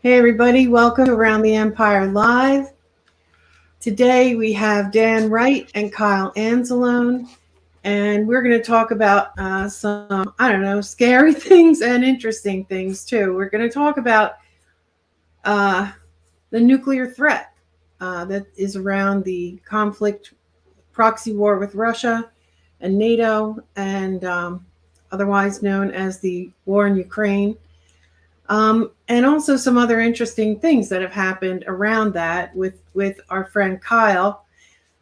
Hey everybody, welcome to Around the Empire Live. Today we have Dan Wright and Kyle Anzalone, and we're going to talk about some, scary things and interesting things too. We're going to talk about uh, the nuclear threat that is around the conflict, proxy war with Russia and NATO, and otherwise known as the war in Ukraine. And also some other interesting things that have happened around that with our friend Kyle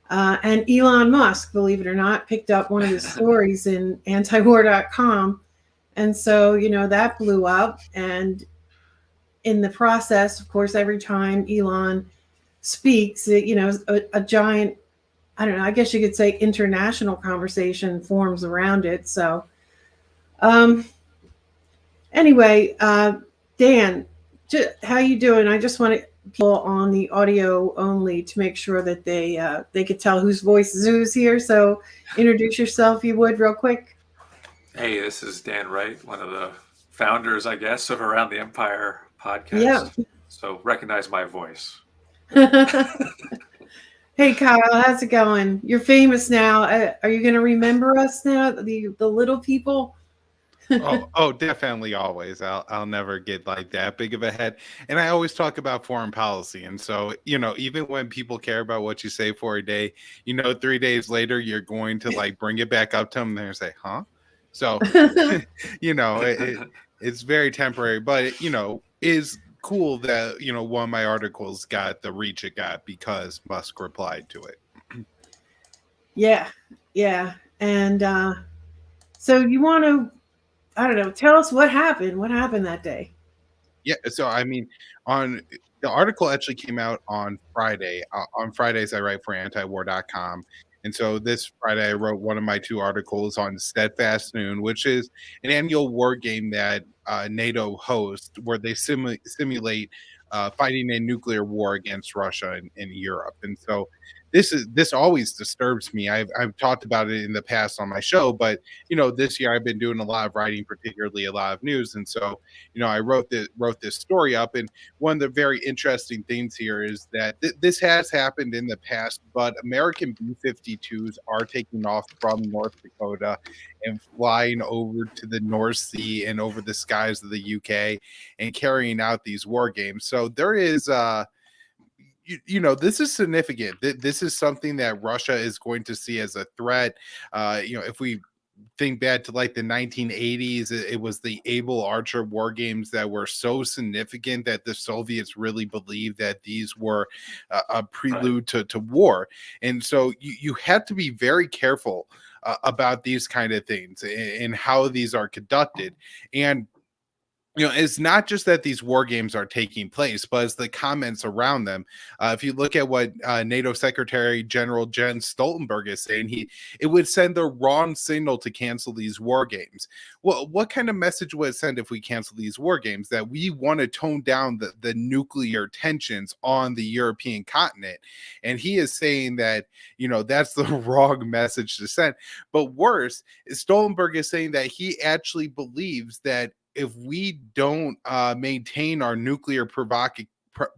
and Elon Musk, believe it or not, picked up one of his stories in antiwar.com. And so, that blew up. And in the process, of course, every time Elon speaks, a giant, I don't know, I guess you could say international conversation forms around it. So, um, anyway, Dan, how you doing? I just want people on the audio only to make sure that they could tell whose voice is who's here. So introduce yourself, if you would, real quick. Hey, this is Dan Wright, one of the founders, I guess, of Around the Empire Yeah. podcast. So recognize my voice. Hey, Kyle, how's it going? You're famous now. Are you going to remember us now, the little people? Oh, definitely always. I'll never get like that big of a head. And I always talk about foreign policy. And so, even when people care about what you say for a day, 3 days later, you're going to like bring it back up to them and they're say, huh? So, it's very temporary, but is cool that, one of my articles got the reach it got because Musk replied to it. Yeah. Yeah. And so you want to, I don't know, tell us what happened. What happened that day? Yeah, so I mean, on the article actually came out on Friday. On Fridays, I write for antiwar.com. And so this Friday, I wrote one of my two articles on Steadfast Noon, which is an annual war game that NATO hosts where they simulate fighting a nuclear war against Russia in Europe. And so this always disturbs me. I've talked about it in the past on my show, but this year I've been doing a lot of writing, particularly a lot of news. And so I wrote this story up, and one of the very interesting things here is that this has happened in the past, but American B-52s are taking off from North Dakota and flying over to the North Sea and over the skies of the UK and carrying out these war games. So there is this is significant. This is something that Russia is going to see as a threat. If we think back to like the 1980s, it was the Able Archer war games that were so significant that the Soviets really believed that these were a prelude to war. And so you have to be very careful about these kind of things and how these are conducted. And it's not just that these war games are taking place, but it's the comments around them. If you look at what NATO Secretary General Jens Stoltenberg is saying, it would send the wrong signal to cancel these war games. Well, what kind of message would it send if we cancel these war games? That we want to tone down the nuclear tensions on the European continent. And he is saying that, that's the wrong message to send. But worse, Stoltenberg is saying that he actually believes that if we don't maintain our nuclear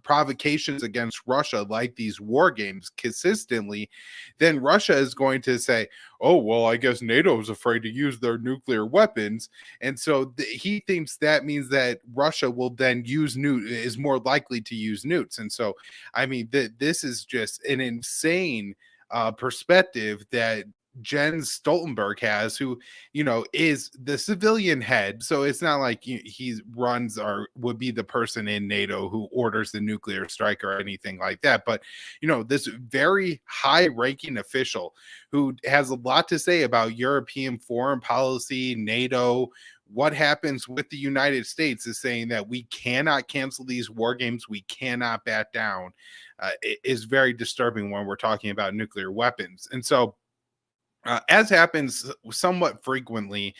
provocations against Russia, like these war games consistently, then Russia is going to say, oh, well, I guess NATO is afraid to use their nuclear weapons. And so he thinks that means that Russia will then is more likely to use nukes. And so, I mean, this is just an insane perspective that Jens Stoltenberg has, who, is the civilian head. So it's not like he runs or would be the person in NATO who orders the nuclear strike or anything like that. But, this very high ranking official who has a lot to say about European foreign policy, NATO, what happens with the United States, is saying that we cannot cancel these war games. We cannot back down. It is very disturbing when we're talking about nuclear weapons. And so, as happens somewhat frequently,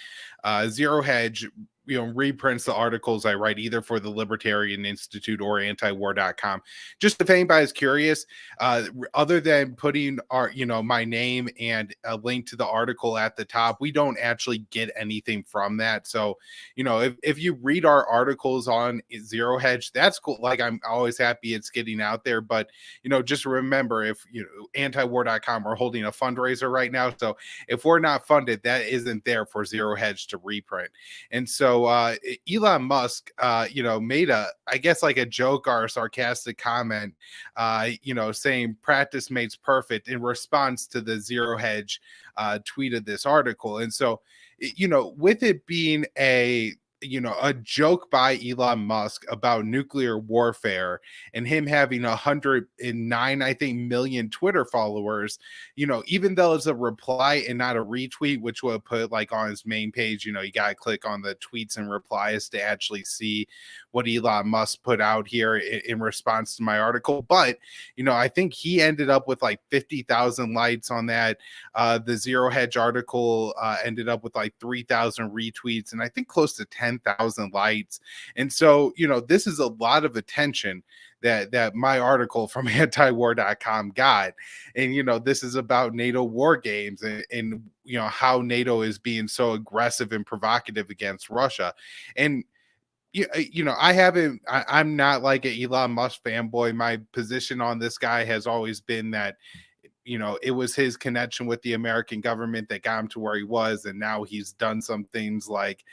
Zero Hedge reprints the articles I write either for the Libertarian Institute or antiwar.com. Just if anybody's curious, other than putting my name and a link to the article at the top, we don't actually get anything from that. So, if you read our articles on Zero Hedge, that's cool. Like, I'm always happy it's getting out there, but just remember, if antiwar.com are holding a fundraiser right now. So if we're not funded, that isn't there for Zero Hedge to reprint. And so Elon Musk, made I guess like a joke or a sarcastic comment, saying practice makes perfect in response to the Zero Hedge tweet of this article. And so, with it being a joke by Elon Musk about nuclear warfare and him having 109, I think, million Twitter followers, even though it's a reply and not a retweet, which will put like on his main page, you got to click on the tweets and replies to actually see what Elon Musk put out here in response to my article. But, I think he ended up with like 50,000 likes on that. The Zero Hedge article ended up with like 3,000 retweets and I think close to 10,000 likes. And so, this is a lot of attention that my article from antiwar.com got. And, this is about NATO war games and how NATO is being so aggressive and provocative against Russia. And, I'm not like an Elon Musk fanboy. My position on this guy has always been that, it was his connection with the American government that got him to where he was. And now he's done some things like,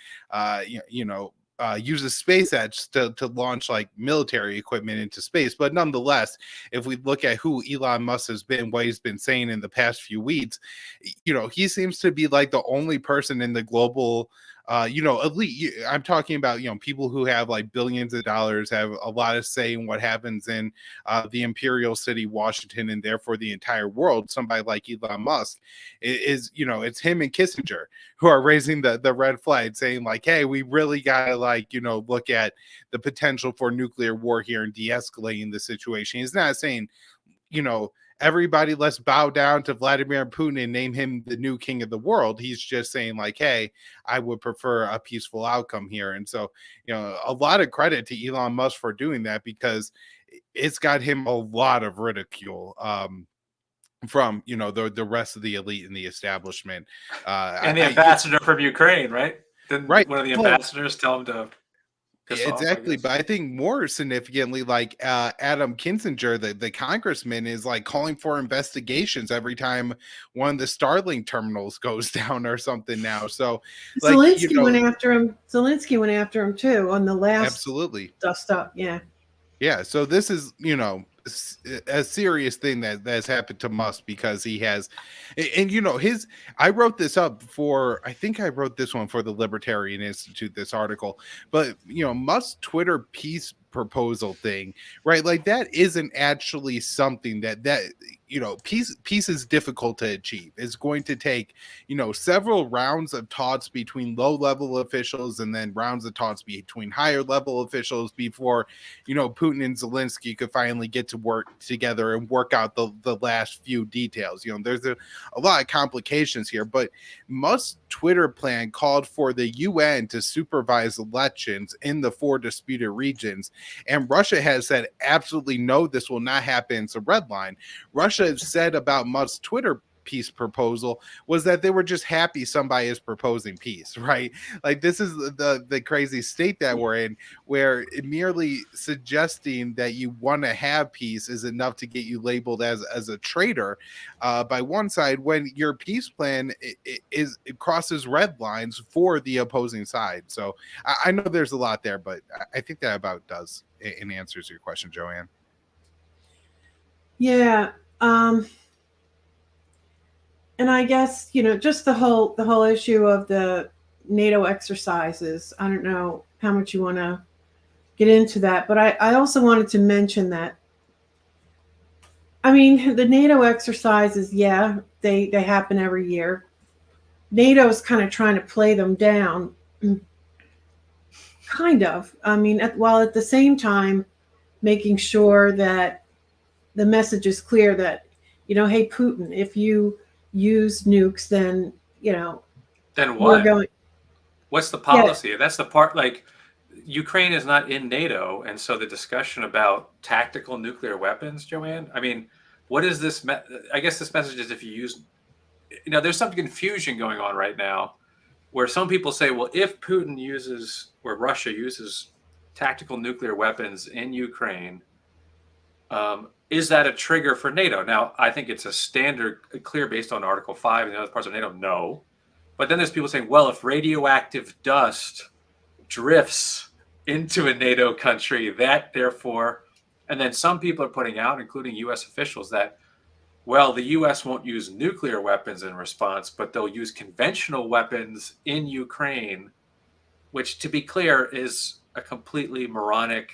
uses SpaceX to launch like military equipment into space. But nonetheless, if we look at who Elon Musk has been, what he's been saying in the past few weeks, he seems to be like the only person in the global elite. I'm talking about, people who have like billions of dollars, have a lot of say in what happens in the imperial city, Washington, and therefore the entire world. Somebody like Elon Musk is, it's him and Kissinger who are raising the red flag, saying like, hey, we really got to look at the potential for nuclear war here and de-escalating the situation. He's not saying, everybody, let's bow down to Vladimir Putin and name him the new king of the world. He's just saying like, hey, I would prefer a peaceful outcome here. And so, a lot of credit to Elon Musk for doing that, because it's got him a lot of ridicule from, the rest of the elite and the establishment. And the ambassador from Ukraine, right? Didn't one of the ambassadors tell him to exactly, but I think more significantly, like Adam Kinzinger, the congressman, is like calling for investigations every time one of the Starlink terminals goes down or something now. So Zelensky went after him. Zelensky went after him too on the last absolutely dust up. Yeah. So this is a serious thing that's happened to Musk, because he has, and I wrote this up for, I think I wrote this one for the Libertarian Institute, this article, but Musk's Twitter peace proposal thing, right? Like, that isn't actually something that peace is difficult to achieve. It's going to take several rounds of talks between low level officials and then rounds of talks between higher level officials before Putin and Zelensky could finally get to work together and work out the last few details. There's a lot of complications here, but Musk's Twitter plan called for the UN to supervise elections in the 4 disputed regions. And Russia has said absolutely no, this will not happen. It's a red line. Russia has said about Musk's Twitter peace proposal was that they were just happy somebody is proposing peace, right? Like, this is the crazy state that we're in, where merely suggesting that you want to have peace is enough to get you labeled as a traitor by one side, when your peace plan it crosses red lines for the opposing side. So I know there's a lot there, but I think that about does and answers your question, Joanne. Yeah. And I guess, just the whole issue of the NATO exercises. I don't know how much you want to get into that, but I also wanted to mention that, I mean, the NATO exercises, they happen every year. NATO's kind of trying to play them down, kind of. I mean, while at the same time making sure that the message is clear that, hey, Putin, if you use nukes, then then what? we're going. What's the Yeah. policy? That's the part, like, Ukraine is not in NATO, and so the discussion about tactical nuclear weapons, Joanne, I mean, what is this? I guess this message is if you use, there's some confusion going on right now where some people say, well, if Putin uses or Russia uses tactical nuclear weapons in Ukraine, is that a trigger for NATO? Now, I think it's a standard, clear based on Article 5 and the other parts of NATO, no. But then there's people saying, well, if radioactive dust drifts into a NATO country, that therefore, and then some people are putting out, including US officials, that, well, the US won't use nuclear weapons in response, but they'll use conventional weapons in Ukraine, which, to be clear, is a completely moronic,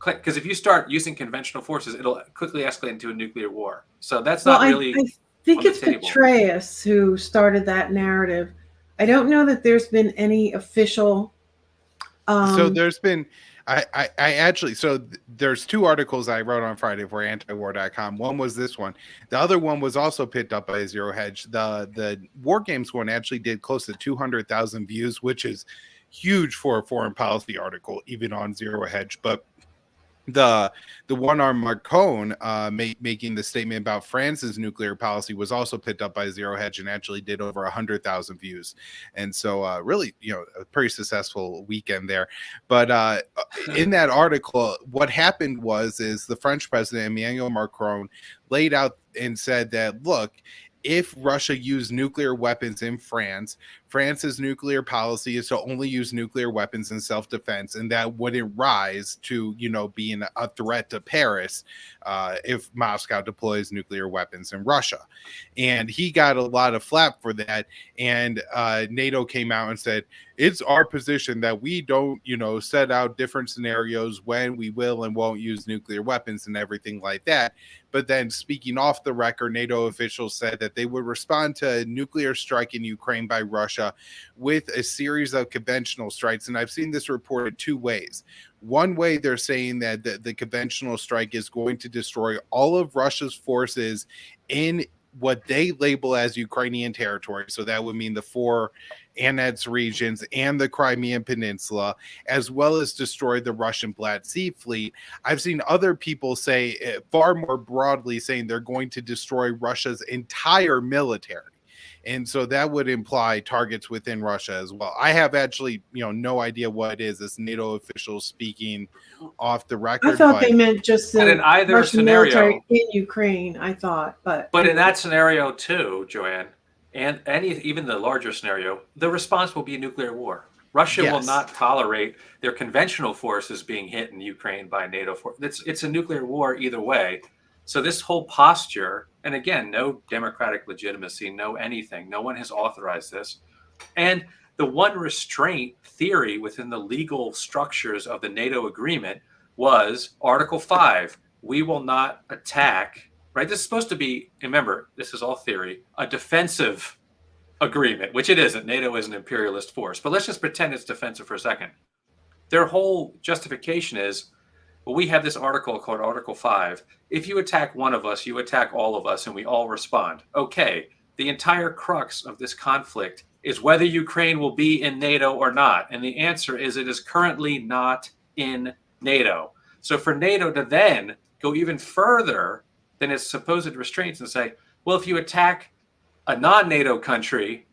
because if you start using conventional forces, it'll quickly escalate into a nuclear war. So that's not really. I think on the it's table. Petraeus who started that narrative. I don't know that there's been any official. So there's been, I actually, there's two articles I wrote on Friday for antiwar.com. One was this one. The other one was also picked up by Zero Hedge. The War Games one actually did close to 200,000 views, which is huge for a foreign policy article, even on Zero Hedge. But the one on Macron making the statement about France's nuclear policy was also picked up by Zero Hedge and actually did over 100,000 views. And so really, a pretty successful weekend there. But in that article, what happened is the French president, Emmanuel Macron, laid out and said that, look, if Russia used nuclear weapons in France, France's nuclear policy is to only use nuclear weapons in self-defense, and that wouldn't rise to, being a threat to Paris if Moscow deploys nuclear weapons in Russia. And he got a lot of flap for that, and NATO came out and said, it's our position that we don't, set out different scenarios when we will and won't use nuclear weapons and everything like that. But then, speaking off the record, NATO officials said that they would respond to a nuclear strike in Ukraine by Russia with a series of conventional strikes. And I've seen this reported two ways. One way, they're saying that the conventional strike is going to destroy all of Russia's forces in what they label as Ukrainian territory. So that would mean the 4 annexed regions and the Crimean Peninsula, as well as destroy the Russian Black Sea Fleet. I've seen other people say far more broadly saying they're going to destroy Russia's entire military. And so that would imply targets within Russia as well. I have actually, no idea what it is. It's NATO officials speaking off the record. I thought they meant just the in either Russian scenario, military in Ukraine, I thought. But in that scenario too, Joanne, and even the larger scenario, the response will be nuclear war. Russia will not tolerate their conventional forces being hit in Ukraine by NATO forces. It's a nuclear war either way. So this whole posture, and again, no democratic legitimacy, no anything. No one has authorized this. And the one restraint theory within the legal structures of the NATO agreement was Article 5. We will not attack, right? This is supposed to be, remember, this is all theory, a defensive agreement, which it isn't. NATO is an imperialist force. But let's just pretend it's defensive for a second. Their whole justification is, well, we have this article called Article 5. If you attack one of us, you attack all of us, and we all respond. Okay, the entire crux of this conflict is whether Ukraine will be in NATO or not. And the answer is it is currently not in NATO. So for NATO to then go even further than its supposed restraints and say, well, if you attack a non-NATO country,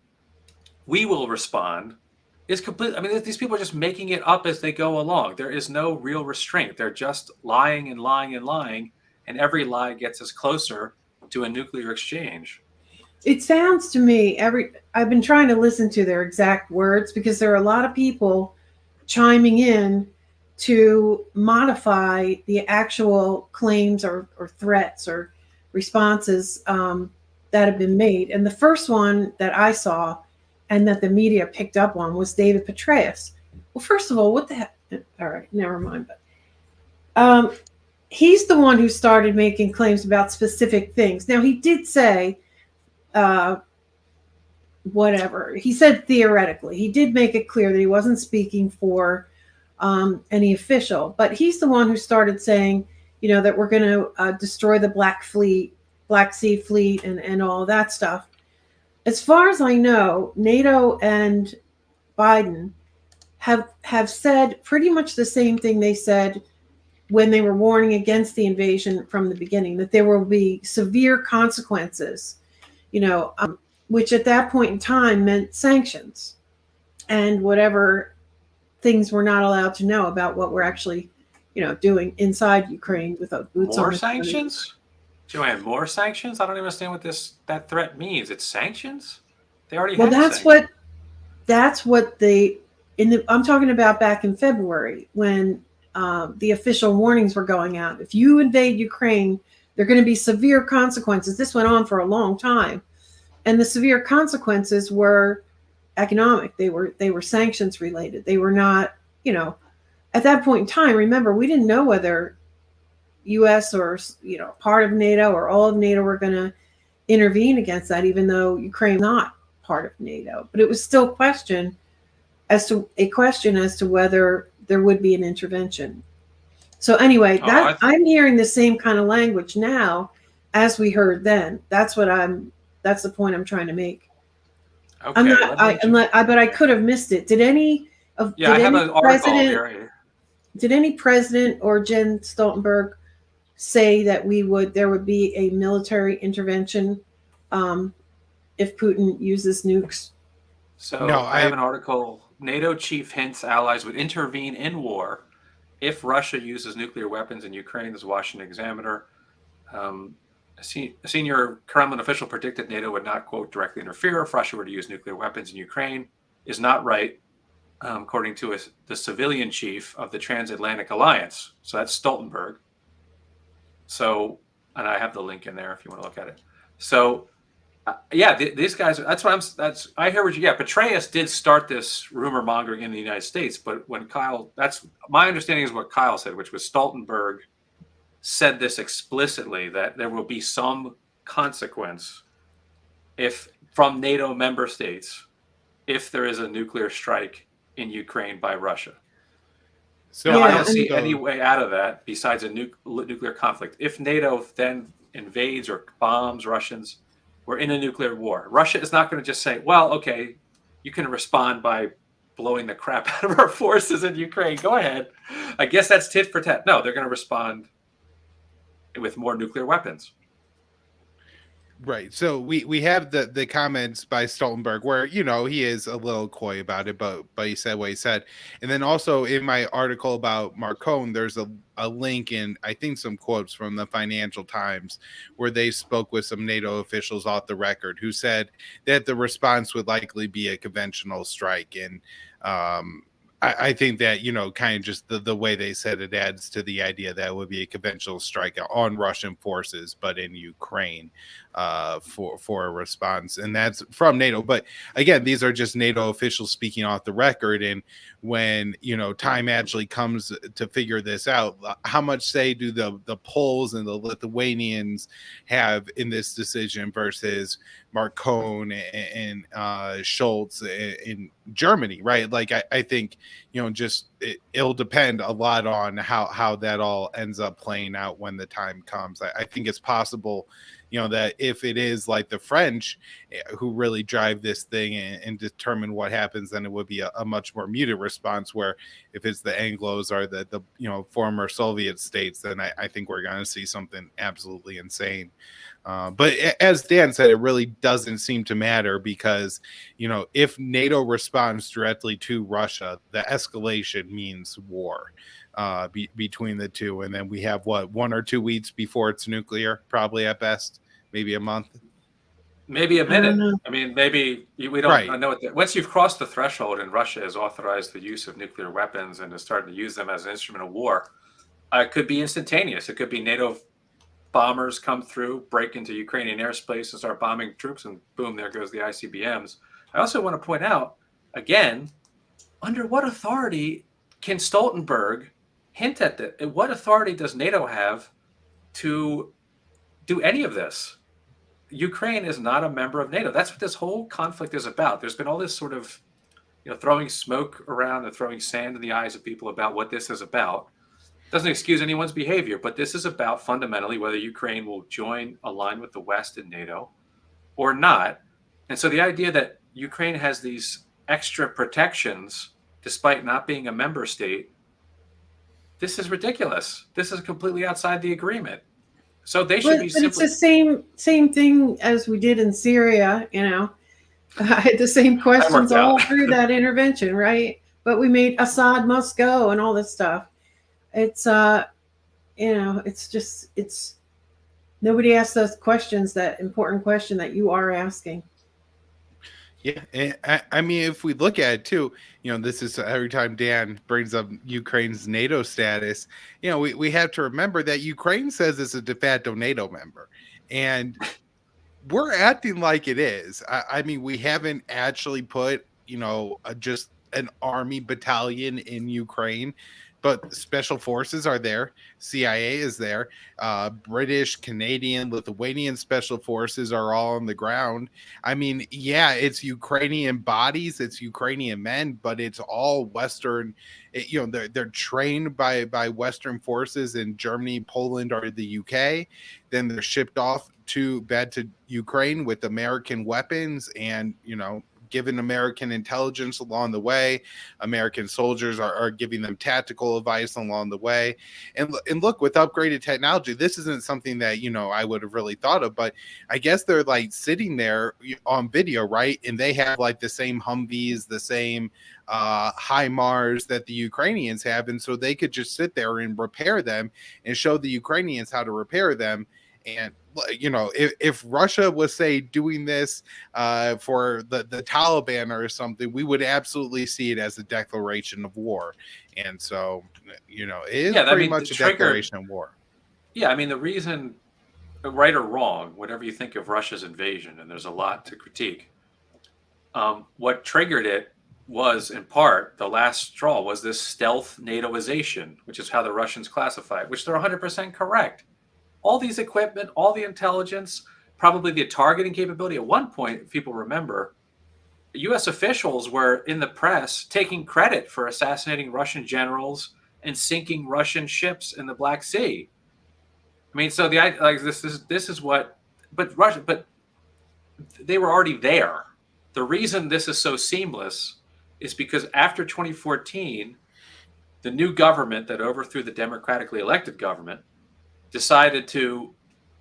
we will respond, is complete. I mean, these people are just making it up as they go along. There is no real restraint. They're just lying and lying and lying, and every lie gets us closer to a nuclear exchange. It sounds to me, I've been trying to listen to their exact words because there are a lot of people chiming in to modify the actual claims or threats or responses that have been made. And the first one that I saw and that the media picked up on was David Petraeus. Well, first of all, what the heck? All right, never mind. But he's the one who started making claims about specific things. Now, he did say whatever. He said theoretically. He did make it clear that he wasn't speaking for any official. But he's the one who started saying, that we're going to destroy the Black Sea Fleet and all that stuff. As far as I know, NATO and Biden have said pretty much the same thing they said when they were warning against the invasion from the beginning, that there will be severe consequences, you know, which at that point in time meant sanctions and whatever things we're not allowed to know about what we're actually, doing inside Ukraine with boots on More the ground. sanctions? Joanne, more sanctions? I don't understand what that threat means. It's sanctions? They already Well, have that's sanctions. what I'm talking about back in February when the official warnings were going out. If you invade Ukraine, there are going to be severe consequences. This went on for a long time, and the severe consequences were economic. They were sanctions related. They were not, at that point in time. Remember, we didn't know whether U.S. or part of NATO or all of NATO were going to intervene against that, even though Ukraine was not part of NATO. But it was still a question as to whether there would be an intervention. So anyway, Oh, I'm hearing the same kind of language now as we heard then. That's the point I'm trying to make. I'm okay. not. But I could have missed it. Yeah, I have an article here. Did any president or Jen Stoltenberg say that there would be a military intervention if Putin uses nukes? So No, I have an article. NATO chief hints allies would intervene in war if Russia uses nuclear weapons in Ukraine. This is Washington Examiner. A senior Kremlin official predicted NATO would not, quote, directly interfere if Russia were to use nuclear weapons in Ukraine. Is not right, according to the civilian chief of the Transatlantic Alliance. So that's Stoltenberg. So, and I have the link in there if you want to look at it. So, yeah, these guys. I hear what you. Yeah, Petraeus did start this rumor mongering in the United States, but when that's my understanding is what Kyle said, which was Stoltenberg said this explicitly, that there will be some consequence from NATO member states if there is a nuclear strike in Ukraine by Russia. So yeah, I don't see any way out of that besides a nuclear conflict. If NATO then invades or bombs Russians, we're in a nuclear war. Russia is not going to just say, well, okay, you can respond by blowing the crap out of our forces in Ukraine. Go ahead. I guess that's tit for tat. No, they're going to respond with more nuclear weapons. Right. So we have the comments by Stoltenberg where, he is a little coy about it, but he said what he said. And then also in my article about Marcone, there's a link in, I think, some quotes from the Financial Times where they spoke with some NATO officials off the record who said that the response would likely be a conventional strike. And I think that, kind of just the way they said it adds to the idea that it would be a conventional strike on Russian forces, but in Ukraine for a response. And that's from NATO. But again, these are just NATO officials speaking off the record. And when, time actually comes to figure this out, how much say do the Poles and the Lithuanians have in this decision versus Marcone and Schultz in Germany, right? Like, I think, it'll depend a lot on how that all ends up playing out when the time comes. I think it's possible, that if it is like the French who really drive this thing and determine what happens, then it would be a much more muted response, where if it's the Anglos or the former Soviet states, then I think we're going to see something absolutely insane. But as Dan said, it really doesn't seem to matter because, if NATO responds directly to Russia, the escalation means war between the two. And then we have 1 or 2 weeks before it's nuclear, probably at best, maybe a month. Maybe a minute. I mean, maybe we don't know. Once you've crossed the threshold and Russia has authorized the use of nuclear weapons and is starting to use them as an instrument of war, it could be instantaneous. It could be NATO bombers come through, break into Ukrainian airspace and start bombing troops, and boom, there goes the ICBMs. I also want to point out, again, under what authority can Stoltenberg hint at that? What authority does NATO have to do any of this? Ukraine is not a member of NATO. That's what this whole conflict is about. There's been all this sort of, throwing smoke around and throwing sand in the eyes of people about what this is about. Doesn't excuse anyone's behavior, but this is about fundamentally whether Ukraine will align with the West and NATO or not. And so the idea that Ukraine has these extra protections despite not being a member state. This is ridiculous. This is completely outside the agreement. So they should be But it's simply. the same thing as we did in Syria. I had the same questions worked out. all through that intervention, right? But we made Assad must go and all this stuff. It's it's nobody asks those questions, that important question that you are asking. Yeah, and I mean, if we look at it too, this is every time Dan brings up Ukraine's NATO status, we have to remember that Ukraine says it's a de facto NATO member, and we're acting like it is. I mean, we haven't actually put, just an army battalion in Ukraine, but special forces are there. CIA is there. British, Canadian, Lithuanian special forces are all on the ground. I mean, yeah, it's Ukrainian bodies, it's Ukrainian men, but it's all Western. They're trained by Western forces in Germany, Poland, or the UK. Then they're shipped off to Ukraine with American weapons and, given American intelligence along the way. American soldiers are giving them tactical advice along the way. And look, with upgraded technology, this isn't something that, I would have really thought of, but I guess they're like sitting there on video, right? And they have like the same Humvees, the same HIMARS that the Ukrainians have. And so they could just sit there and repair them and show the Ukrainians how to repair them. And if Russia was, say, doing this for the Taliban or something, we would absolutely see it as a declaration of war. And so, it is pretty much a declaration of war. Yeah, I mean, the reason, right or wrong, whatever you think of Russia's invasion, and there's a lot to critique, what triggered it was, in part, the last straw was this stealth NATOization, which is how the Russians classify it, which they're 100% correct. All these equipment, all the intelligence, probably the targeting capability. At one point, if people remember, U.S. officials were in the press taking credit for assassinating Russian generals and sinking Russian ships in the Black Sea. I mean, so this is what, but they were already there. The reason this is so seamless is because after 2014, the new government that overthrew the democratically elected government decided to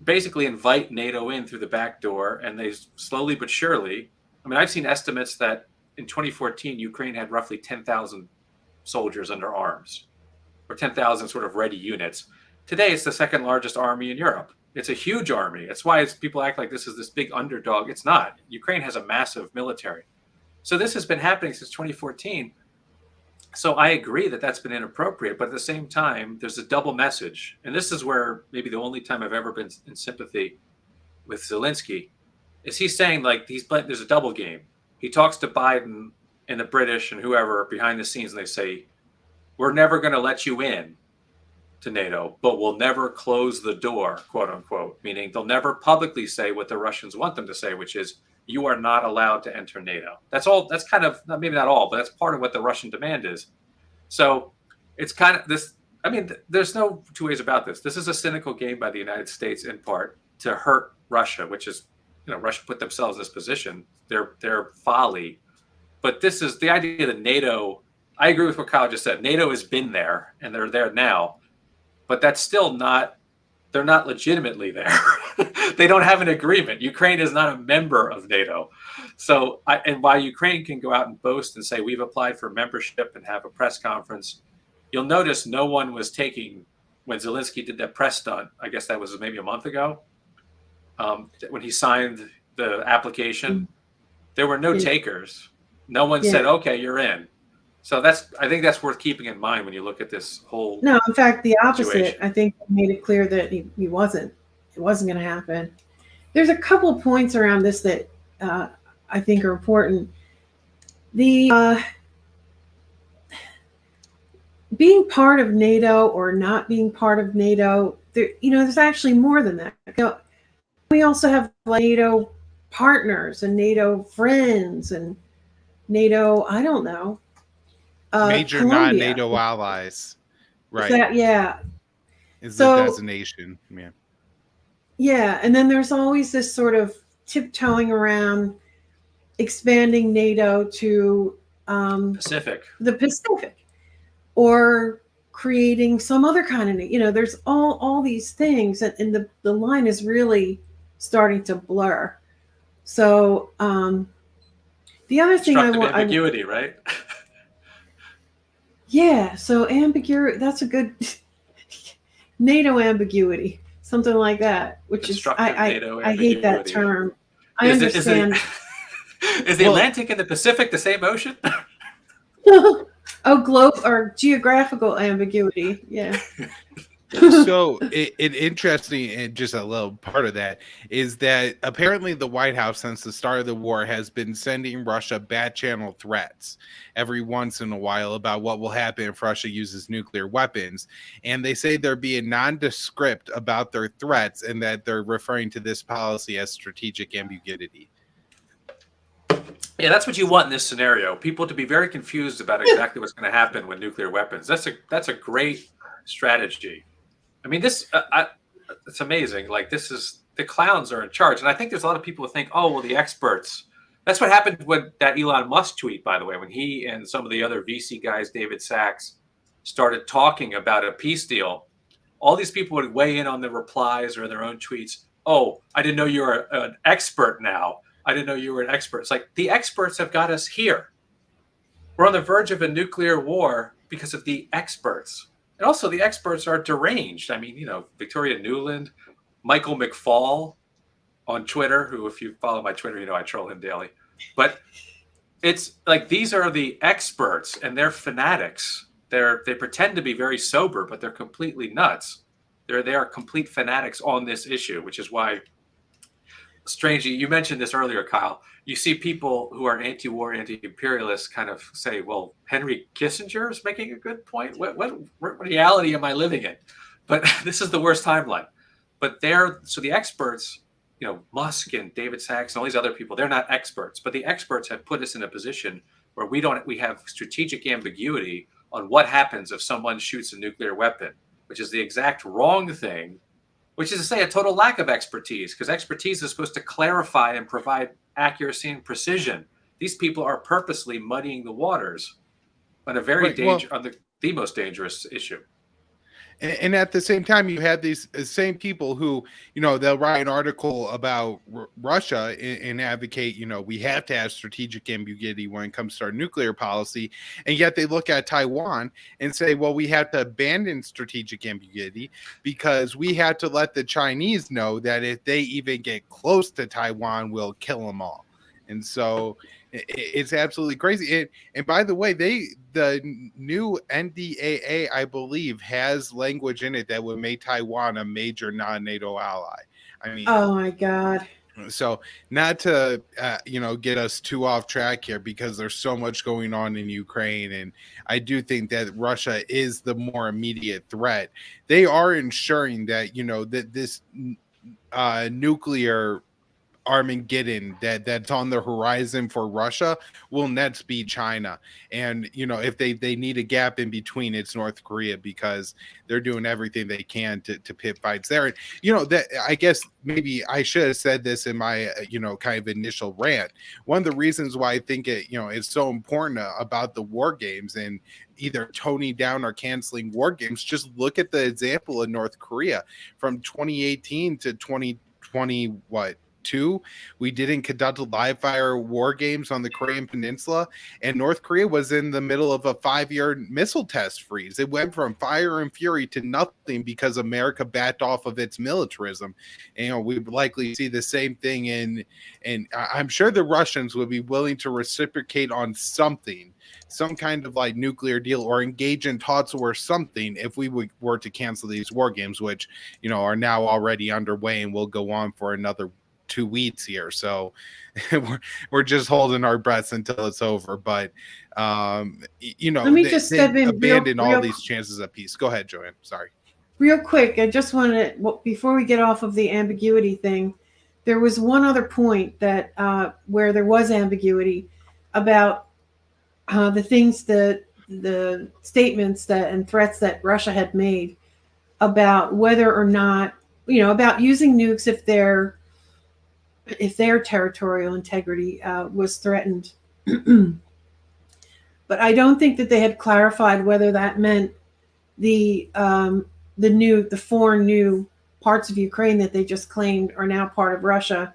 basically invite NATO in through the back door, and they slowly but surely, I mean, I've seen estimates that in 2014, Ukraine had roughly 10,000 soldiers under arms, or 10,000 sort of ready units. Today, it's the second largest army in Europe. It's a huge army. That's why people act like this is this big underdog. It's not. Ukraine has a massive military. So this has been happening since 2014. So I agree that that's been inappropriate, but at the same time, there's a double message. And this is where maybe the only time I've ever been in sympathy with Zelensky is he's saying, like, there's a double game. He talks to Biden and the British and whoever behind the scenes, and they say, we're never going to let you in to NATO, but we'll never close the door, quote unquote, meaning they'll never publicly say what the Russians want them to say, which is, you are not allowed to enter NATO. That's all. That's kind of, maybe not all, but that's part of what the Russian demand is. So it's kind of this. I mean, there's no two ways about this. This is a cynical game by the United States, in part, to hurt Russia, which is, Russia put themselves in this position. Their folly. But this is the idea that NATO. I agree with what Kyle just said. NATO has been there, and they're there now, but that's still not. They're not legitimately there. They don't have an agreement. Ukraine is not a member of NATO. So, and while Ukraine can go out and boast and say, we've applied for membership and have a press conference, you'll notice no one was taking, when Zelensky did that press stunt, I guess that was maybe a month ago, when he signed the application, there were no takers. No one said, okay, you're in. So I think that's worth keeping in mind when you look at this whole. No, in fact, the opposite. Situation. I think he made it clear that he wasn't. It wasn't going to happen. There's a couple of points around this that I think are important. The being part of NATO or not being part of NATO, there's actually more than that. We also have NATO partners and NATO friends and NATO, I don't know. Major Colombia. non-NATO allies, right? Is so, the designation, man. Yeah, and then there's always this sort of tiptoeing around expanding NATO to Pacific. the Pacific, or creating some other kind of, there's all these things, and the line is really starting to blur. So the other thing I Constructive want, ambiguity, right? yeah. So ambiguity. That's a good NATO ambiguity, something like that. Which is Constructive NATO I hate that ambiguity. term. I Is it understand. is the Atlantic and the Pacific the same ocean? Oh, globe or geographical ambiguity. Yeah. So it interesting, and just a little part of that is that apparently the White House, since the start of the war, has been sending Russia back channel threats every once in a while about what will happen if Russia uses nuclear weapons. And they say they're being nondescript about their threats, and that they're referring to this policy as strategic ambiguity. Yeah, that's what you want in this scenario. People to be very confused about exactly what's going to happen with nuclear weapons. That's a great strategy. I mean, it's amazing. Like, this is, the clowns are in charge. And I think there's a lot of people who think, oh, well, the experts. That's what happened with that Elon Musk tweet, by the way, when he and some of the other VC guys, David Sachs, started talking about a peace deal. All these people would weigh in on the replies or their own tweets. Oh, I didn't know you were an expert now. I didn't know you were an expert. It's like, the experts have got us here. We're on the verge of a nuclear war because of the experts. And also, the experts are deranged. I mean, Victoria Nuland, Michael McFaul on Twitter, who, if you follow my Twitter, I troll him daily. But it's like, these are the experts, and they're fanatics. They pretend to be very sober, but they're completely nuts. They are complete fanatics on this issue, which is why, strangely, you mentioned this earlier, Kyle. You see people who are anti-war, anti-imperialists kind of say, well, Henry Kissinger is making a good point. What reality am I living in? But this is the worst timeline. But so the experts, Musk and David Sachs and all these other people, they're not experts. But the experts have put us in a position where we have strategic ambiguity on what happens if someone shoots a nuclear weapon, which is the exact wrong thing. Which is to say, a total lack of expertise, because expertise is supposed to clarify and provide accuracy and precision. These people are purposely muddying the waters on a very on the most dangerous issue. And at the same time, you have these same people who, they'll write an article about Russia and advocate, we have to have strategic ambiguity when it comes to our nuclear policy. And yet they look at Taiwan and say, well, we have to abandon strategic ambiguity because we have to let the Chinese know that if they even get close to Taiwan, we'll kill them all. And so it's absolutely crazy. And by the way, the new NDAA, I believe, has language in it that would make Taiwan a major non-NATO ally. I mean, oh my God. So not to, get us too off track here, because there's so much going on in Ukraine. And I do think that Russia is the more immediate threat. They are ensuring that, that this nuclear Armageddon that's on the horizon for Russia will next be China. And, if they need a gap in between, it's North Korea, because they're doing everything they can to pit fights there. And, that, I guess maybe I should have said this in my, kind of initial rant. One of the reasons why I think it's so important about the war games and either toning down or canceling war games, just look at the example of North Korea from 2018 to 2020, we didn't conduct live fire war games on the Korean Peninsula, and North Korea was in the middle of a 5-year missile test freeze. It went from fire and fury to nothing because America backed off of its militarism. And, we would likely see the same thing and I'm sure the Russians would be willing to reciprocate on something, some kind of like nuclear deal, or engage in talks or something, if we were to cancel these war games, which, are now already underway and will go on for another 2 weeks here. So we're just holding our breaths until it's over. But let me just step in, abandon all these chances of peace. Go ahead, Joanne. Sorry. Real quick, I just wanted to, before we get off of the ambiguity thing, there was one other point that where there was ambiguity about the things that the statements that and threats that Russia had made about whether or not, about using nukes if their territorial integrity was threatened. but I don't think that they had clarified whether that meant the the 4 new parts of Ukraine that they just claimed are now part of Russia.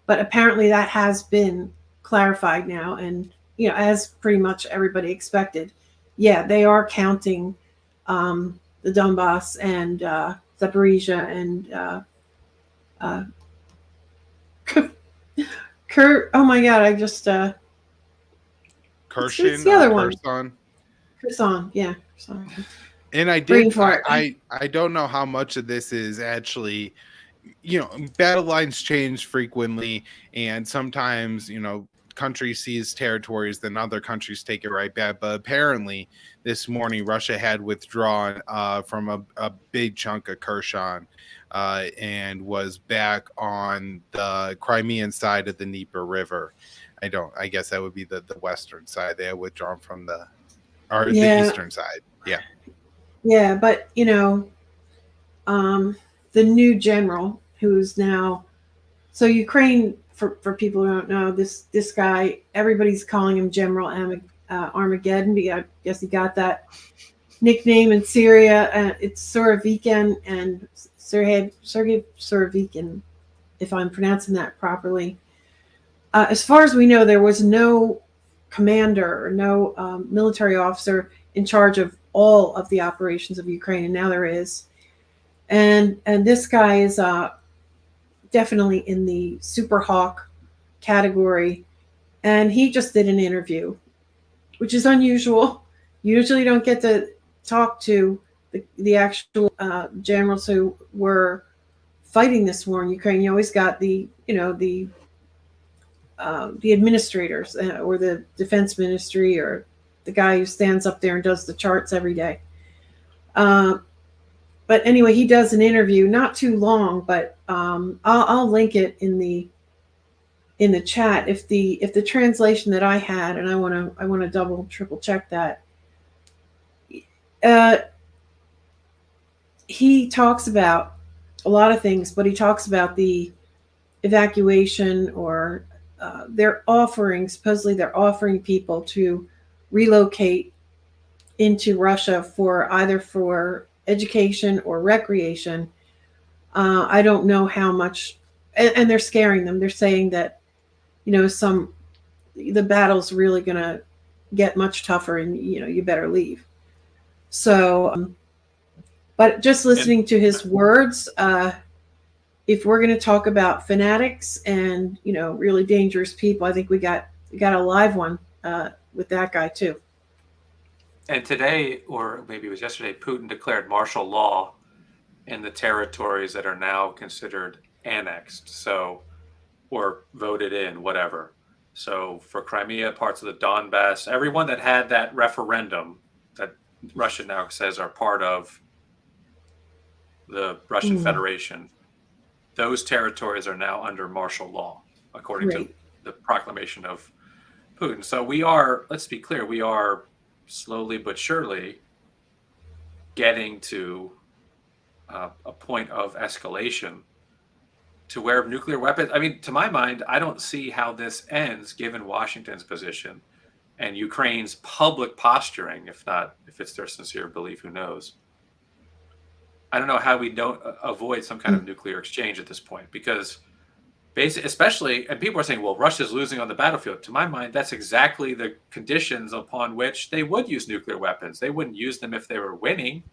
But apparently that has been clarified now, and as pretty much everybody expected, yeah, they are counting the Donbass and Zaporizhia and uh, Kurt. Oh my God, I just it's Kherson the or other one. Kherson. Kherson, yeah. Kherson. And I don't know how much of this is actually, battle lines change frequently, and sometimes, countries seize territories, then other countries take it right back. But apparently this morning, Russia had withdrawn from a big chunk of Kherson and was back on the Crimean side of the Dnieper River. I guess that would be the western side. They had withdrawn from the eastern side. Yeah. Yeah, but the new general who's now, so Ukraine, for people who don't know, this guy, everybody's calling him General Armageddon. I guess he got that nickname in Syria. It's Surovikin, and Sergei Surovikin, if I'm pronouncing that properly. As far as we know, there was no commander or no military officer in charge of all of the operations of Ukraine, and now there is. And this guy is definitely in the Super Hawk category, and he just did an interview, which is unusual. You usually don't get to talk to the actual generals who were fighting this war in Ukraine. You always got the administrators or the defense ministry or the guy who stands up there and does the charts every day. But anyway, he does an interview, not too long, but I'll link it in the chat. If the translation that I had, and I want to double triple check that. He talks about a lot of things, but he talks about the evacuation, or supposedly they're offering people to relocate into Russia for education or recreation. I don't know how much, and they're scaring them. They're saying that, the battle's really going to get much tougher, and you better leave. So, but just listening to his words, if we're going to talk about fanatics and really dangerous people, I think we got a live one with that guy too. And today, or maybe it was yesterday, Putin declared martial law in the territories that are now considered annexed, or voted in, whatever. So for Crimea, parts of the Donbass, everyone that had that referendum that Russia now says are part of the Russian Federation, those territories are now under martial law, according to the proclamation of Putin. So let's be clear, we are slowly but surely getting to a point of escalation to where nuclear weapons, to my mind, I don't see how this ends given Washington's position and Ukraine's public posturing, if it's their sincere belief, who knows. I don't know how we don't avoid some kind of nuclear exchange at this point, because especially, and people are saying, well, Russia's losing on the battlefield. To my mind, that's exactly the conditions upon which they would use nuclear weapons. They wouldn't use them if they were winning.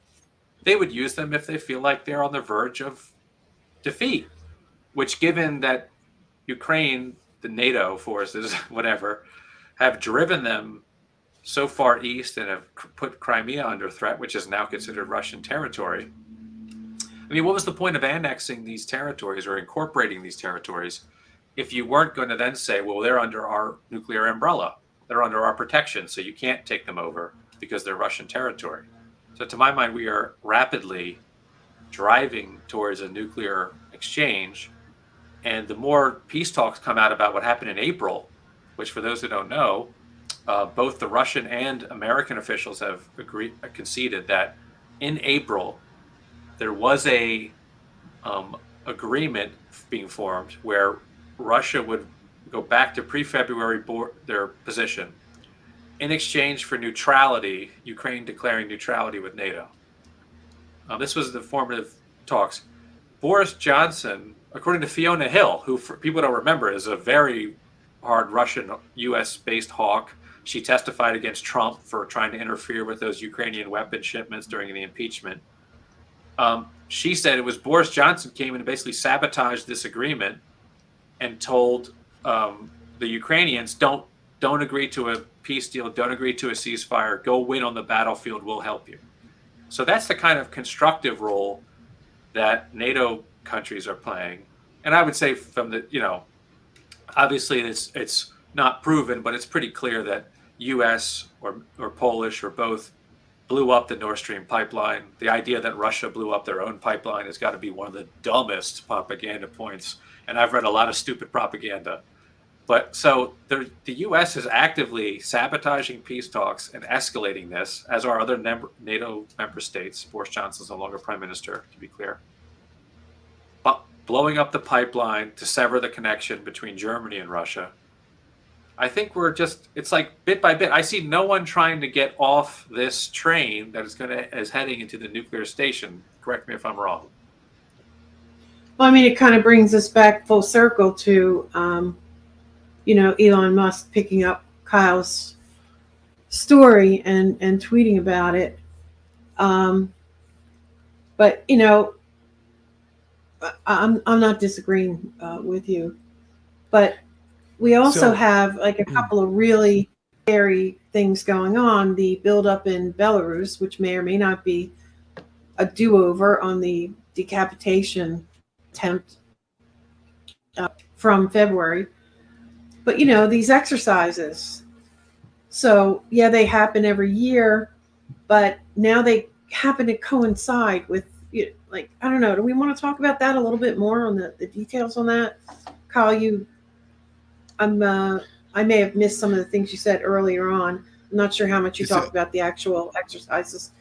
They would use them if they feel like they're on the verge of defeat, which, given that Ukraine, the NATO forces, whatever, have driven them so far east and have put Crimea under threat, which is now considered Russian territory. What was the point of annexing these territories or incorporating these territories if you weren't going to then say, well, they're under our nuclear umbrella, they're under our protection, so you can't take them over because they're Russian territory? So to my mind, we are rapidly driving towards a nuclear exchange. And the more peace talks come out about what happened in April, which, for those who don't know, both the Russian and American officials have conceded that in April, there was a agreement being formed where Russia would go back to pre-February their position, in exchange for neutrality, Ukraine declaring neutrality with NATO. This was the formative talks. Boris Johnson, according to Fiona Hill, who for people don't remember is a very hard Russian US-based hawk. She testified against Trump for trying to interfere with those Ukrainian weapon shipments during the impeachment. She said it was Boris Johnson came in and basically sabotaged this agreement and told the Ukrainians, don't agree to a peace deal, don't agree to a ceasefire, go win on the battlefield, we'll help you. So that's the kind of constructive role that NATO countries are playing. And I would say from the, obviously it's not proven, but it's pretty clear that US or Polish or both blew up the Nord Stream pipeline. The idea that Russia blew up their own pipeline has got to be one of the dumbest propaganda points. And I've read a lot of stupid propaganda. But so the U.S. is actively sabotaging peace talks and escalating this, as are other NATO member states. Boris Johnson's no longer prime minister, to be clear. But blowing up the pipeline to sever the connection between Germany and Russia. I think it's like bit by bit. I see no one trying to get off this train that is heading into the nuclear station. Correct me if I'm wrong. Well, I mean, it kind of brings us back full circle to, Elon Musk picking up Kyle's story and tweeting about it. But I'm not disagreeing with you, but we also have like a couple of really scary things going on. The buildup in Belarus, which may or may not be a do-over on the decapitation attempt from February. But, these exercises. So, yeah, they happen every year, but now they happen to coincide with, I don't know. Do we want to talk about that a little bit more on the details on that? Kyle, I may have missed some of the things you said earlier on. I'm not sure how much you talked about the actual exercises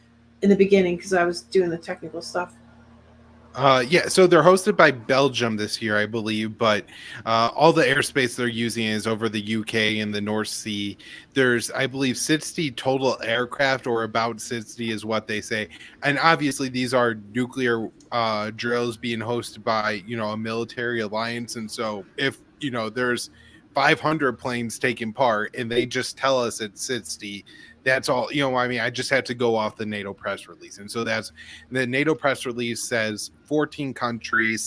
in the beginning because I was doing the technical stuff. So they're hosted by Belgium this year, I believe, but all the airspace they're using is over the UK and the North Sea. There's, I believe, 60 total aircraft, or about 60 is what they say. And obviously these are nuclear drills being hosted by, a military alliance. And so if, there's 500 planes taking part and they just tell us it's 60, that's all, I just had to go off the NATO press release. And so that's the NATO press release says 14 countries,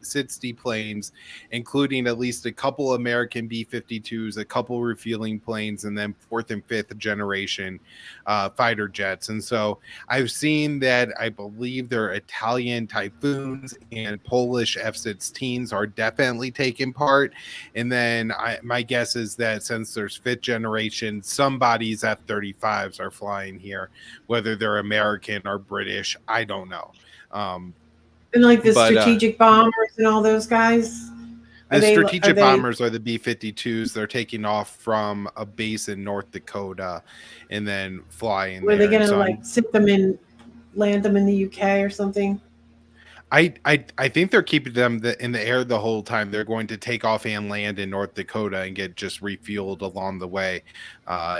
60 planes, including at least a couple American B-52s, a couple refueling planes, and then fourth and fifth generation fighter jets. And so I've seen that I believe they're Italian Typhoons and Polish F-16s are definitely taking part. And then my guess is that since there's fifth generation, somebody's F-35s are flying here, whether they're American or British, I don't know. And like the strategic bombers and all those guys? The strategic bombers are the B-52s. They're taking off from a base in North Dakota and then flying. Were they going to sit them in, land them in the UK or something? I think they're keeping them in the air the whole time. They're going to take off and land in North Dakota and get just refueled along the way,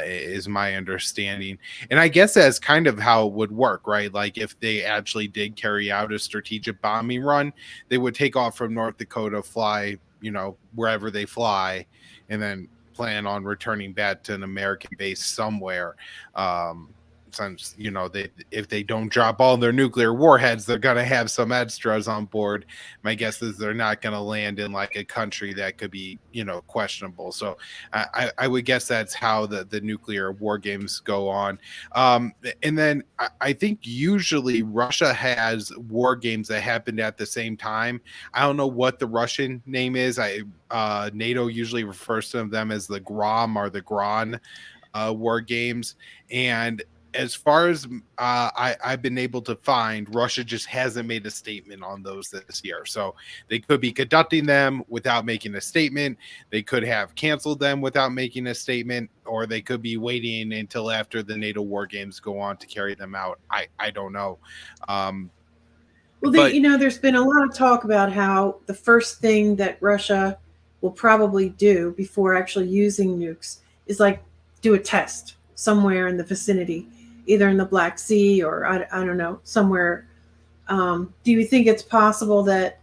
is my understanding. And I guess that's kind of how it would work, right? Like if they actually did carry out a strategic bombing run, they would take off from North Dakota, fly, wherever they fly, and then plan on returning back to an American base somewhere. Since if they don't drop all their nuclear warheads, they're going to have some extras on board. My guess is they're not going to land in like a country that could be questionable. So I would guess that's how the nuclear war games go on. And then I think usually Russia has war games that happened at the same time. I don't know what the Russian name is. NATO usually refers to them as the Grom or the Gran war games. And as far as I've been able to find, Russia just hasn't made a statement on those this year. So they could be conducting them without making a statement. They could have canceled them without making a statement, or they could be waiting until after the NATO war games go on to carry them out. I don't know. There's been a lot of talk about how the first thing that Russia will probably do before actually using nukes is like do a test. somewhere in the vicinity, either in the Black Sea or I don't know, somewhere. Do you think it's possible that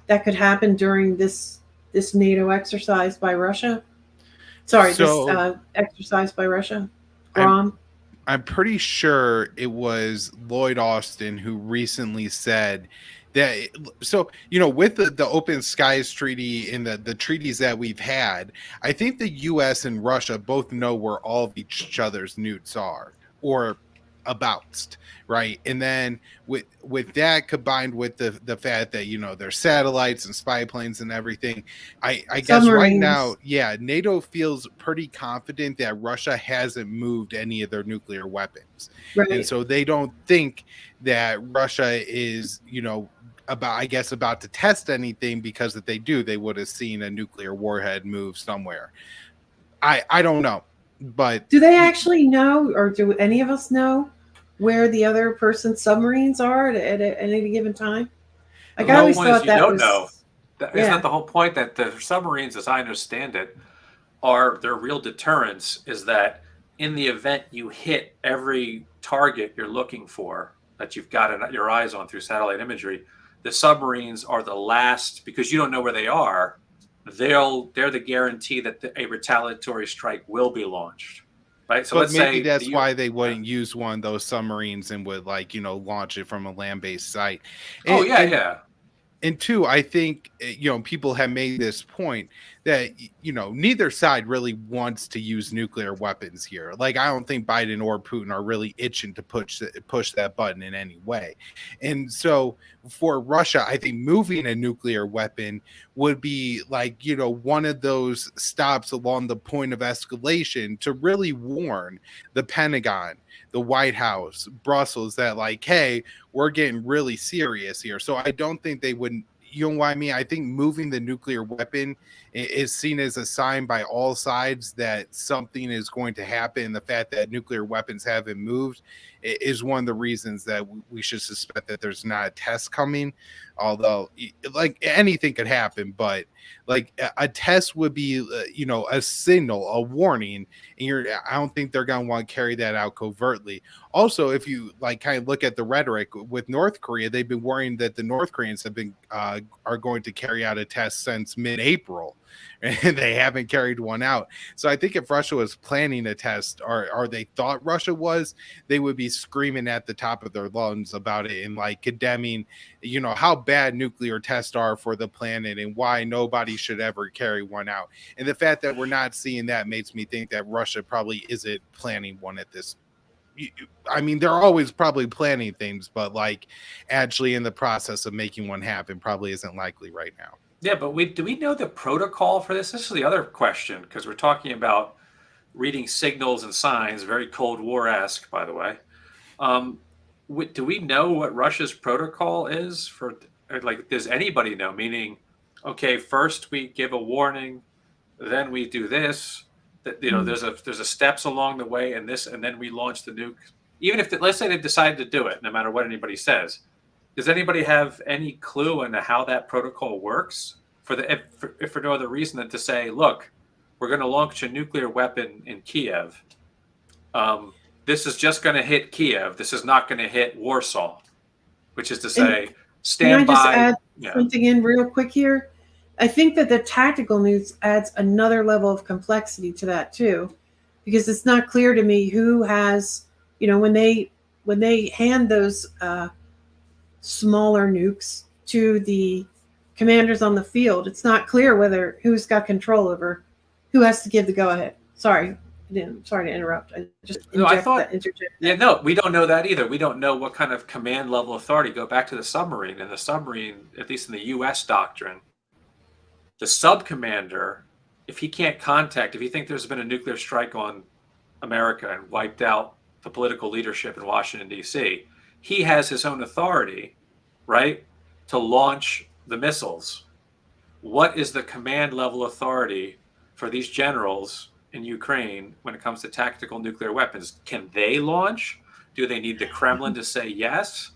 that could happen during this NATO exercise by Russia? Sorry, this So exercise by Russia, I'm Grom. I'm pretty sure it was Lloyd Austin who recently said that. So, with the Open Skies Treaty and the treaties that we've had, I think the US and Russia both know where all of each other's nukes are, or abouts, right? And then with that combined with the fact that there's satellites and spy planes and everything, I guess right now, Submarines, yeah, NATO feels pretty confident that Russia hasn't moved any of their nuclear weapons. And right? so they don't think that Russia is, about to test anything, because if they do, they would have seen a nuclear warhead move somewhere. I don't know, but Do they actually know, or do any of us know, where the other person's submarines are at any given time? The Like I whole always point is thought you that don't know. was, Isn't yeah, that the whole point, that the submarines, as I understand it, are their real deterrence is that in the event you hit every target you're looking for that you've got your eyes on through satellite imagery, the submarines are the last, because you don't know where they are. They're the guarantee that a retaliatory strike will be launched, right? So but let's maybe say that's why they yeah. wouldn't use one of those submarines and would, launch it from a land-based site. Oh And yeah, and yeah. and two, I think people have made this point that neither side really wants to use nuclear weapons here. Like, I don't think Biden or Putin are really itching to push that button in any way. And so for Russia, I think moving a nuclear weapon would be like, one of those stops along the point of escalation to really warn the Pentagon, the White House, Brussels, that, like, hey, we're getting really serious here. So I don't think they wouldn't. You know what I mean? I think moving the nuclear weapon is seen as a sign by all sides that something is going to happen. And the fact that nuclear weapons haven't moved is one of the reasons that we should suspect that there's not a test coming. Although, like, anything could happen, but like a test would be, a signal, a warning. And I don't think they're going to want to carry that out covertly. Also, if you kind of look at the rhetoric with North Korea, they've been worrying that the North Koreans have been are going to carry out a test since mid-April, and they haven't carried one out. So I think if Russia was planning a test, or they thought Russia was, they would be screaming at the top of their lungs about it and condemning, how bad nuclear tests are for the planet and why nobody should ever carry one out. And the fact that we're not seeing that makes me think that Russia probably isn't planning one at this. I mean, they're always probably planning things, but actually in the process of making one happen probably isn't likely right now. Yeah, but do we know the protocol for this? This is the other question, because we're talking about reading signals and signs, very Cold War-esque, by the way. Do we know what Russia's protocol is for, does anybody know? Meaning, okay, first we give a warning, then we do this. That there's a steps along the way, and then we launch the nuke. Even if let's say they decide to do it, no matter what anybody says. Does anybody have any clue into how that protocol works? If for no other reason than to say, look, we're going to launch a nuclear weapon in Kiev. This is just going to hit Kiev. This is not going to hit Warsaw, which is to say, stand by. Can I just add something in real quick here? I think that the tactical news adds another level of complexity to that too, because it's not clear to me who has, when they hand those smaller nukes to the commanders on the field, it's not clear who's got control over who has to give the go ahead. Sorry to interrupt. Yeah, no, we don't know that either. We don't know what kind of command level authority. Go back to the submarine. And the submarine, at least in the U.S. doctrine, the sub commander, if you think there's been a nuclear strike on America and wiped out the political leadership in Washington, D.C., he has his own authority, right, to launch the missiles. What is the command level authority for these generals in Ukraine when it comes to tactical nuclear weapons? Can they launch? Do they need the Kremlin to say yes?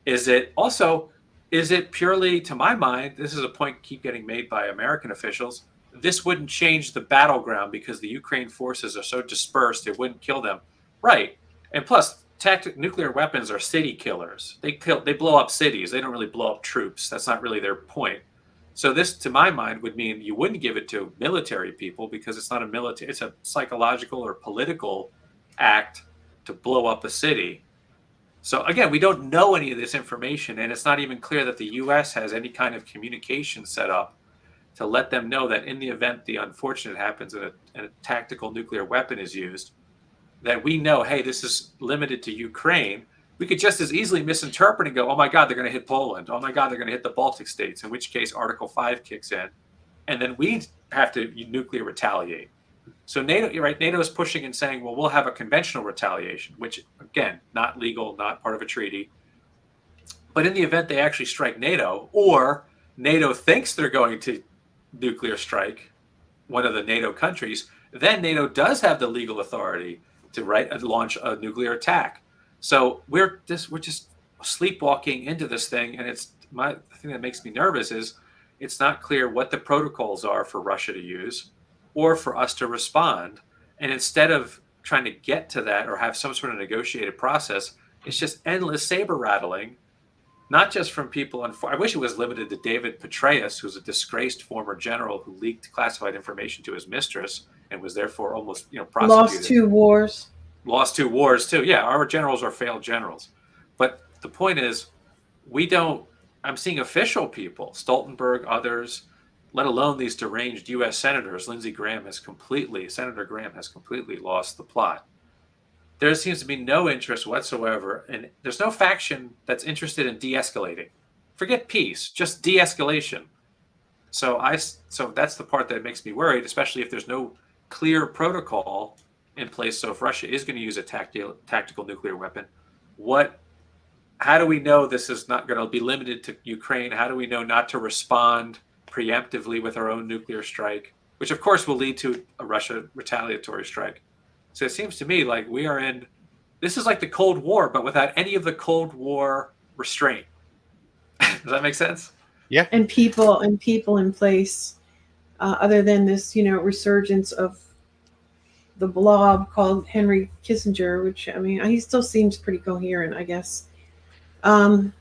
Is it purely, to my mind, this is a point keep getting made by American officials, this wouldn't change the battleground because the Ukraine forces are so dispersed, it wouldn't kill them. Right. And plus, nuclear weapons are city killers. They blow up cities. They don't really blow up troops. That's not really their point. So this, to my mind, would mean you wouldn't give it to military people because it's not a military, it's a psychological or political act to blow up a city. So again, we don't know any of this information, and it's not even clear that the U.S. has any kind of communication set up to let them know that in the event the unfortunate happens and a tactical nuclear weapon is used, that we know, hey, this is limited to Ukraine. We could just as easily misinterpret and go, oh my God, they're going to hit Poland. Oh my God, they're going to hit the Baltic states, in which case Article 5 kicks in. And then we have to nuclear retaliate. So NATO, you're right, NATO is pushing and saying, well, we'll have a conventional retaliation, which, again, not legal, not part of a treaty. But in the event they actually strike NATO, or NATO thinks they're going to nuclear strike one of the NATO countries, then NATO does have the legal authority to launch a nuclear attack. So we're just sleepwalking into this thing, and the thing that makes me nervous is it's not clear what the protocols are for Russia to use or for us to respond. And instead of trying to get to that or have some sort of negotiated process, it's just endless saber rattling, not just from people. I wish it was limited to David Petraeus, who's a disgraced former general who leaked classified information to his mistress and was therefore almost prosecuted. Lost two wars too. Yeah, our generals are failed generals. But the point is, I'm seeing official people, Stoltenberg, others, let alone these deranged U.S. senators. Senator Graham has completely lost the plot. There seems to be no interest whatsoever, and there's no faction that's interested in de-escalating. Forget peace, just de-escalation. So that's the part that makes me worried, especially if there's no clear protocol in place. So if Russia is going to use a tactical nuclear weapon, how do we know this is not going to be limited to Ukraine? How do we know not to respond preemptively with our own nuclear strike, which of course will lead to a Russia retaliatory strike? So it seems to me like this is like the Cold War, but without any of the Cold War restraint. Does that make sense? Yeah. And people in place, other than this, resurgence of the blob called Henry Kissinger, which, I mean, he still seems pretty coherent, I guess. Can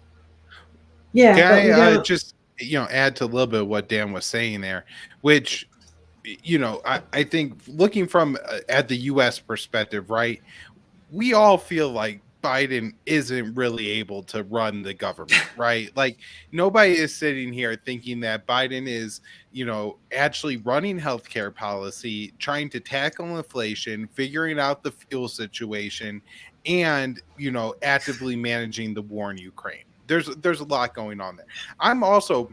I just, add to a little bit of what Dan was saying there, which, I think looking from at the U.S. perspective, right, we all feel like Biden isn't really able to run the government, right? Like nobody is sitting here thinking that Biden is, actually running healthcare policy, trying to tackle inflation, figuring out the fuel situation, and, actively managing the war in Ukraine. There's a lot going on there. I'm also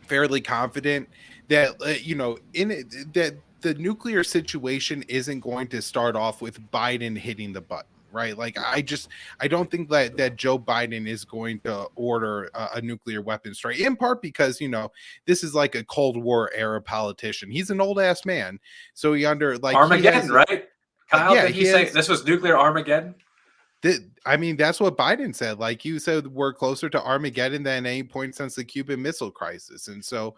fairly confident that, that the nuclear situation isn't going to start off with Biden hitting the button. Right. Like, I don't think that Joe Biden is going to order a nuclear weapon strike, in part because, this is like a Cold War era politician. He's an old ass man. So Armageddon, right? Kyle, did he say this was nuclear Armageddon? That's what Biden said. Like you said, we're closer to Armageddon than any point since the Cuban Missile Crisis. And so,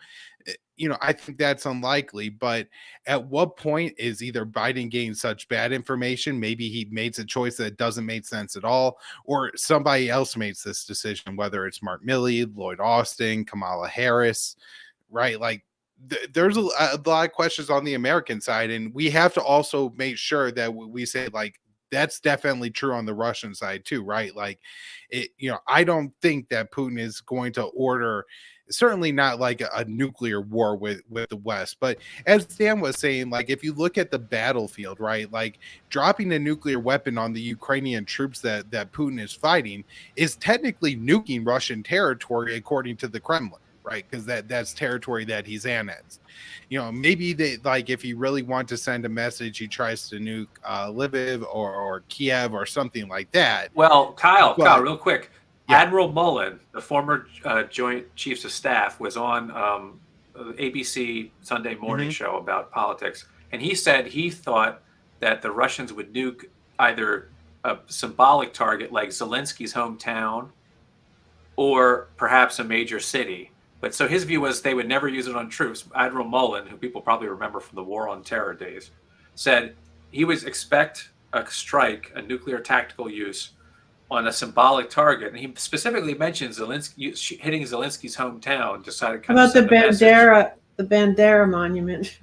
I think that's unlikely. But at what point is either Biden getting such bad information, maybe he makes a choice that doesn't make sense at all, or somebody else makes this decision, whether it's Mark Milley, Lloyd Austin, Kamala Harris, right? Like, there's a lot of questions on the American side. And we have to also make sure that we say, like, that's definitely true on the Russian side too, right? Like, I don't think that Putin is going to order, certainly not like a nuclear war with the West. But as Dan was saying, like, if you look at the battlefield, right, like dropping a nuclear weapon on the Ukrainian troops that Putin is fighting is technically nuking Russian territory, according to the Kremlin. Right, because that's territory that he's annexed. Maybe if he really wants to send a message, he tries to nuke Lviv or Kiev or something like that. Well, Kyle, real quick, yeah. Admiral Mullen, the former Joint Chiefs of Staff, was on ABC Sunday morning show about politics, and he said he thought that the Russians would nuke either a symbolic target like Zelensky's hometown or perhaps a major city. But so his view was they would never use it on troops. Admiral Mullen, who people probably remember from the War on Terror days, said he would expect a strike, a nuclear tactical use, on a symbolic target. And he specifically mentioned Zelensky hitting Zelensky's hometown to kind How of about send a message. the Bandera monument?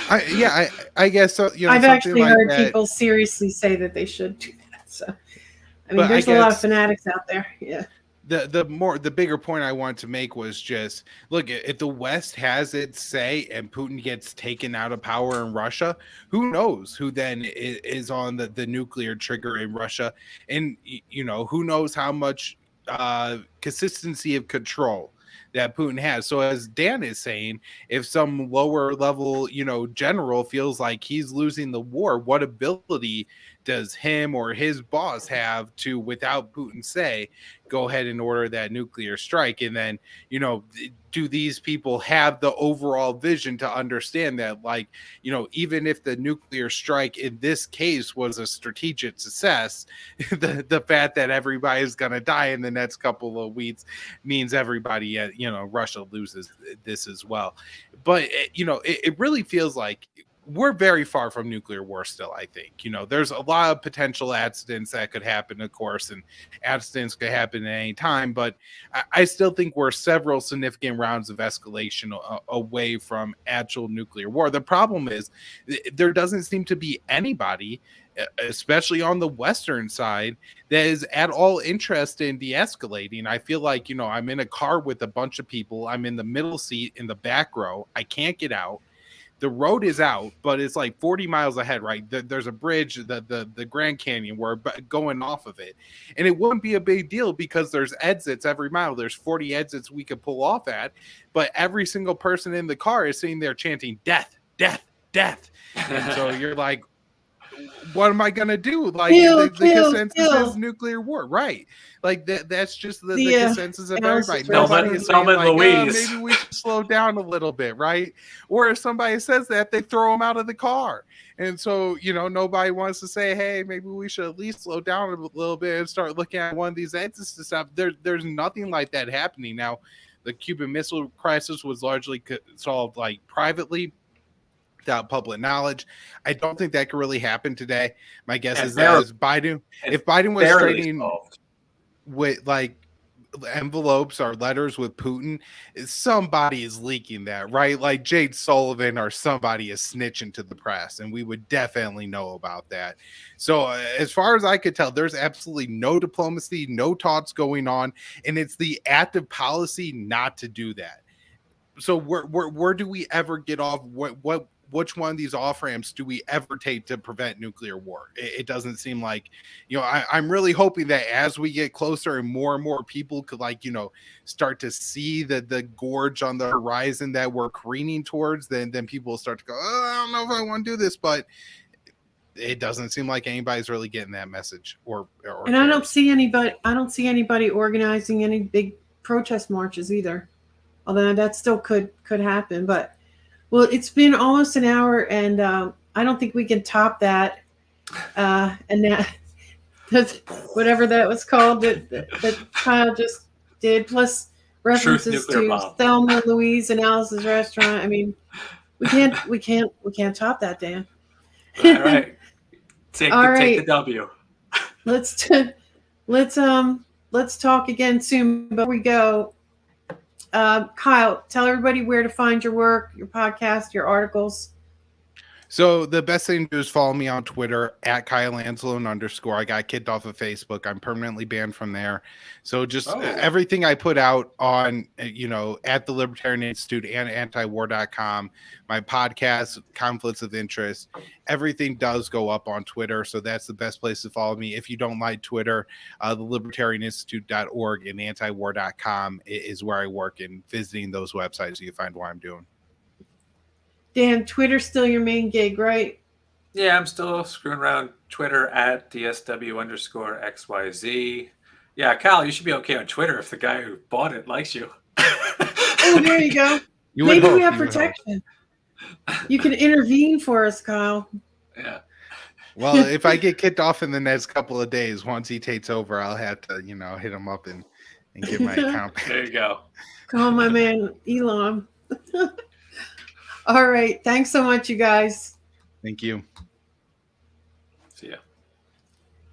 I guess so. I've actually like heard that. people seriously say that they should do that. So, I mean, there's a lot of fanatics out there. Yeah. The bigger point I wanted to make was just, look, if the West has its say and Putin gets taken out of power in Russia, who knows who then is on the nuclear trigger in Russia, and who knows how much consistency of control that Putin has. So as Dan is saying, if some lower level, general feels like he's losing the war, what ability does him or his boss have to, without Putin's say, go ahead and order that nuclear strike? And then, do these people have the overall vision to understand that, like, even if the nuclear strike in this case was a strategic success, the fact that everybody is going to die in the next couple of weeks means everybody at, Russia loses this as well. But, it really feels like we're very far from nuclear war still, I think. There's a lot of potential accidents that could happen, of course, and accidents could happen at any time, but I still think we're several significant rounds of escalation away from actual nuclear war. The problem is there doesn't seem to be anybody, especially on the Western side, that is at all interested in de-escalating. I feel like, I'm in a car with a bunch of people. I'm in the middle seat in the back row. I can't get out. The road is out, but it's like 40 miles ahead, right? There's a bridge, the Grand Canyon, we're going off of it. And it wouldn't be a big deal because there's exits every mile. There's 40 exits we could pull off at. But every single person in the car is sitting there chanting, death, death, death. And so you're like, what am I going to do? Like, the consensus is nuclear war, right? Like, that's just the consensus of everybody. Nobody is saying, like, maybe we should slow down a little bit, right? Or if somebody says that, they throw them out of the car. And so, nobody wants to say, hey, maybe we should at least slow down a little bit and start looking at one of these exits and stuff. There's nothing like that happening. Now, the Cuban Missile Crisis was largely solved, like, privately, without public knowledge. I don't think that could really happen today. My guess is that if Biden was trading with, like, envelopes or letters with Putin, somebody is leaking that, right? Like Jade Sullivan or somebody is snitching to the press, and we would definitely know about that. So as far as I could tell, there's absolutely no diplomacy, no talks going on, and it's the active policy not to do that. So where do we ever get off? Which one of these off ramps do we ever take to prevent nuclear war? It doesn't seem like, I'm really hoping that as we get closer and more people could, like, start to see the gorge on the horizon that we're careening towards, then people will start to go, I don't know if I want to do this, but it doesn't seem like anybody's really getting that message or and cares. I don't see anybody organizing any big protest marches either. Although that still could happen, but well, it's been almost an hour, and I don't think we can top that. And that's whatever that was called that Kyle just did, plus references to Thelma, Louise, and Alice's Restaurant. I mean, we can't top that, Dan. All right, take the W. Let's talk again soon. Before we go, Kyle, tell everybody where to find your work, your podcast, your articles. So the best thing to do is follow me on Twitter at Kyle Anzalone_. I got kicked off of Facebook. I'm permanently banned from there. So just everything I put out on, at the Libertarian Institute and antiwar.com, my podcast, Conflicts of Interest, everything does go up on Twitter. So that's the best place to follow me. If you don't like Twitter, the libertarianinstitute.org and antiwar.com is where I work, and visiting those websites so you find what I'm doing. Dan, Twitter's still your main gig, right? Yeah, I'm still screwing around Twitter at DSW_XYZ. Yeah, Kyle, you should be okay on Twitter if the guy who bought it likes you. Oh, there you go. Maybe we have protection. You can intervene for us, Kyle. Yeah. Well, if I get kicked off in the next couple of days, once he takes over, I'll have to, hit him up and and get my account back. There you go. Call my man Elon. All right. Thanks so much, you guys. Thank you.